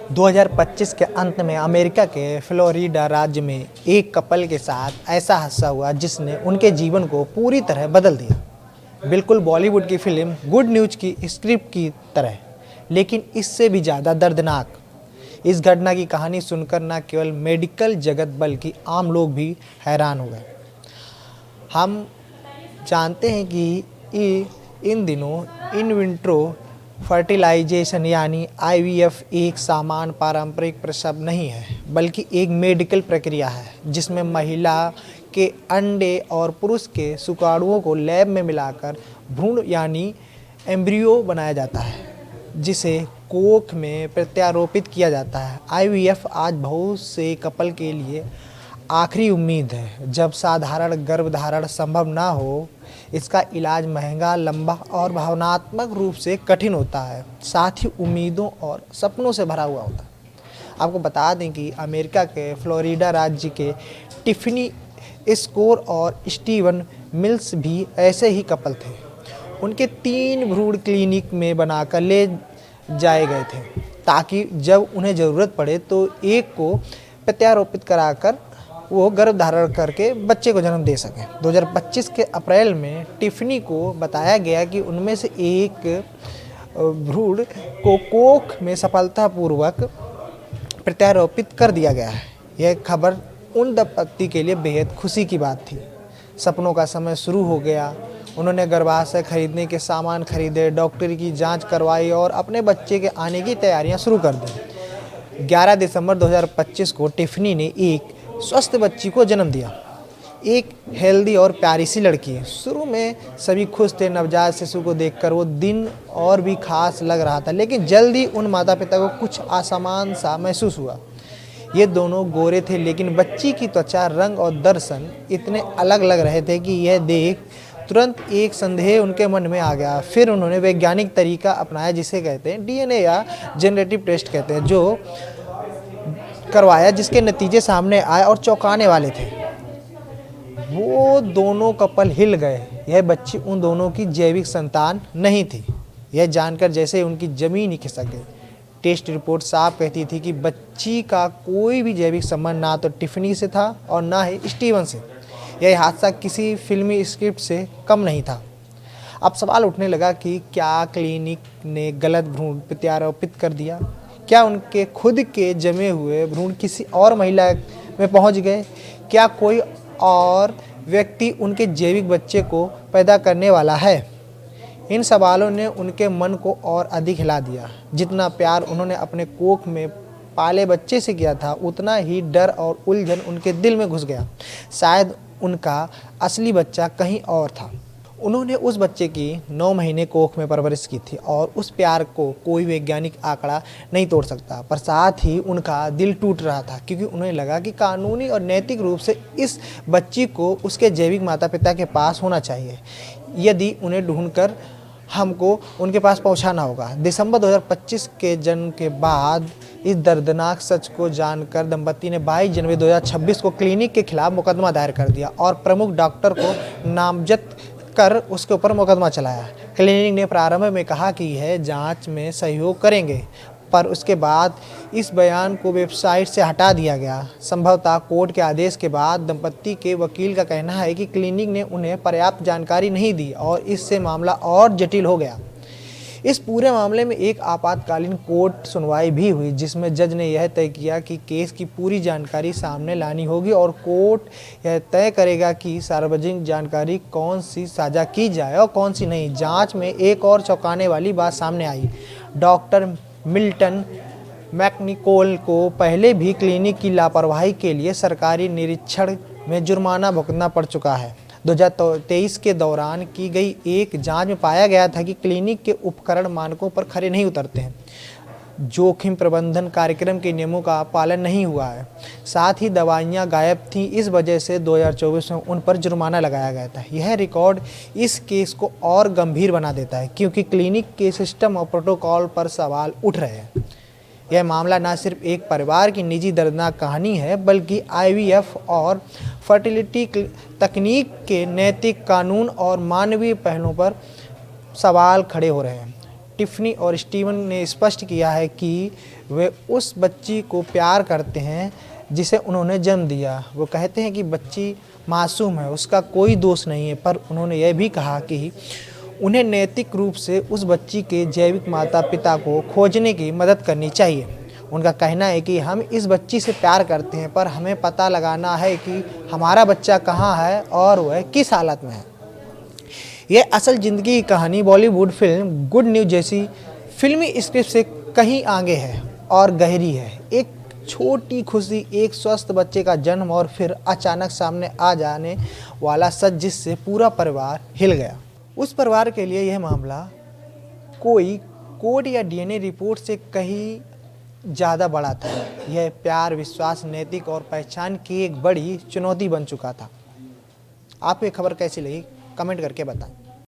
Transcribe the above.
2025 के अंत में अमेरिका के फ्लोरिडा राज्य में एक कपल के साथ ऐसा हादसा हुआ जिसने उनके जीवन को पूरी तरह बदल दिया। बिल्कुल बॉलीवुड की फिल्म गुड न्यूज़ की स्क्रिप्ट की तरह, लेकिन इससे भी ज़्यादा दर्दनाक। इस घटना की कहानी सुनकर न केवल मेडिकल जगत बल्कि आम लोग भी हैरान हो गए। हम जानते हैं कि इन दिनों इन विट्रो फर्टिलाइजेशन यानी आईवीएफ एक सामान्य पारंपरिक प्रसव नहीं है, बल्कि एक मेडिकल प्रक्रिया है जिसमें महिला के अंडे और पुरुष के शुक्राणुओं को लैब में मिलाकर भ्रूण यानी एम्ब्रियो बनाया जाता है, जिसे कोख में प्रत्यारोपित किया जाता है। आईवीएफ आज बहुत से कपल के लिए आखिरी उम्मीद है। जब साधारण गर्भधारण संभव ना हो, इसका इलाज महंगा, लंबा और भावनात्मक रूप से कठिन होता है, साथ ही उम्मीदों और सपनों से भरा हुआ होता है। आपको बता दें कि अमेरिका के फ्लोरिडा राज्य के टिफ़नी स्कोर और स्टीवन मिल्स भी ऐसे ही कपल थे। उनके 3 भ्रूण क्लिनिक में बनाकर ले जाए गए थे ताकि जब उन्हें ज़रूरत पड़े तो एक को प्रत्यारोपित कराकर वो गर्भधारण करके बच्चे को जन्म दे सकें। 2025 के अप्रैल में टिफ़नी को बताया गया कि उनमें से एक भ्रूण को कोख में सफलतापूर्वक प्रत्यारोपित कर दिया गया है। यह खबर उन दंपति के लिए बेहद खुशी की बात थी। सपनों का समय शुरू हो गया। उन्होंने गर्भाशय खरीदने के सामान खरीदे, डॉक्टर की जांच करवाई और अपने बच्चे के आने की तैयारियां शुरू कर दी। 11 दिसंबर 2025 को टिफ़नी ने एक स्वस्थ बच्ची को जन्म दिया, एक हेल्दी और प्यारी सी लड़की। शुरू में सभी खुश थे। नवजात शिशु को देखकर वो दिन और भी खास लग रहा था, लेकिन जल्द ही उन माता पिता को कुछ असमान सा महसूस हुआ। ये दोनों गोरे थे, लेकिन बच्ची की त्वचा, रंग और दर्शन इतने अलग लग रहे थे कि यह देख तुरंत एक संदेह उनके मन में आ गया। फिर उन्होंने वैज्ञानिक तरीका अपनाया जिसे कहते हैं डीएनए या जेनेटिक टेस्ट कहते हैं, जो करवाया, जिसके नतीजे सामने आए और चौंकाने वाले थे। वो दोनों कपल हिल गए। यह बच्ची उन दोनों की जैविक संतान नहीं थी। यह जानकर जैसे उनकी जमीन ही खिसक गई। टेस्ट रिपोर्ट साफ कहती थी कि बच्ची का कोई भी जैविक संबंध ना तो टिफ़नी से था और ना ही स्टीवन से। यह हादसा किसी फिल्मी स्क्रिप्ट से कम नहीं था। अब सवाल उठने लगा कि क्या क्लिनिक ने गलत भ्रूण प्रत्यारोपित कर दिया? क्या उनके खुद के जमे हुए भ्रूण किसी और महिला में पहुंच गए? क्या कोई और व्यक्ति उनके जैविक बच्चे को पैदा करने वाला है? इन सवालों ने उनके मन को और अधिक हिला दिया। जितना प्यार उन्होंने अपने कोख में पाले बच्चे से किया था, उतना ही डर और उलझन उनके दिल में घुस गया। शायद उनका असली बच्चा कहीं और था। उन्होंने उस बच्चे की 9 महीने कोख में परवरिश की थी और उस प्यार को कोई वैज्ञानिक आंकड़ा नहीं तोड़ सकता। पर साथ ही उनका दिल टूट रहा था, क्योंकि उन्हें लगा कि कानूनी और नैतिक रूप से इस बच्ची को उसके जैविक माता पिता के पास होना चाहिए, यदि उन्हें ढूंढकर हमको उनके पास पहुंचाना होगा। दिसंबर 2025 के जन्म के बाद इस दर्दनाक सच को जानकर दंपति ने 22 जनवरी 2026 को क्लिनिक के खिलाफ मुकदमा दायर कर दिया और प्रमुख डॉक्टर को नामजद कर उसके ऊपर मुकदमा चलाया। क्लिनिक ने प्रारंभ में कहा कि यह जांच में सहयोग करेंगे, पर उसके बाद इस बयान को वेबसाइट से हटा दिया गया। संभवतः कोर्ट के आदेश के बाद दंपति के वकील का कहना है कि क्लिनिक ने उन्हें पर्याप्त जानकारी नहीं दी और इससे मामला और जटिल हो गया। इस पूरे मामले में एक आपातकालीन कोर्ट सुनवाई भी हुई, जिसमें जज ने यह तय किया कि केस की पूरी जानकारी सामने लानी होगी और कोर्ट यह तय करेगा कि सार्वजनिक जानकारी कौन सी साझा की जाए और कौन सी नहीं। जांच में एक और चौंकाने वाली बात सामने आई। डॉक्टर मिल्टन मैकनिकोल को पहले भी क्लिनिक की लापरवाही के लिए सरकारी निरीक्षण में जुर्माना भुगतना पड़ चुका है। 2023 के दौरान की गई एक जांच में पाया गया था कि क्लिनिक के उपकरण मानकों पर खरे नहीं उतरते हैं। जोखिम प्रबंधन कार्यक्रम के नियमों का पालन नहीं हुआ है। साथ ही दवाइयां गायब थीं। इस वजह से 2024 में उन पर जुर्माना लगाया गया था। यह रिकॉर्ड इस केस को और गंभीर बना देता है, क्योंकि क्लिनिक के सिस्टम और प्रोटोकॉल पर सवाल उठ रहे हैं। यह मामला न सिर्फ एक परिवार की निजी दर्दनाक कहानी है, बल्कि आईवीएफ और फर्टिलिटी तकनीक के नैतिक, कानून और मानवीय पहलुओं पर सवाल खड़े हो रहे हैं। टिफ़नी और स्टीवन ने स्पष्ट किया है कि वे उस बच्ची को प्यार करते हैं जिसे उन्होंने जन्म दिया। वो कहते हैं कि बच्ची मासूम है, उसका कोई दोष नहीं है, पर उन्होंने यह भी कहा कि उन्हें नैतिक रूप से उस बच्ची के जैविक माता पिता को खोजने की मदद करनी चाहिए। उनका कहना है कि हम इस बच्ची से प्यार करते हैं, पर हमें पता लगाना है कि हमारा बच्चा कहाँ है और वह किस हालत में है। यह असल ज़िंदगी की कहानी बॉलीवुड फिल्म गुड न्यूज़ जैसी फिल्मी स्क्रिप्ट से कहीं आगे है और गहरी है। एक छोटी खुशी, एक स्वस्थ बच्चे का जन्म और फिर अचानक सामने आ जाने वाला सच जिससे पूरा परिवार हिल गया। उस परिवार के लिए यह मामला कोई कोड या डीएनए रिपोर्ट से कहीं ज़्यादा बड़ा था। यह प्यार, विश्वास, नैतिक और पहचान की एक बड़ी चुनौती बन चुका था। आपको ये खबर कैसी लगी कमेंट करके बताएं।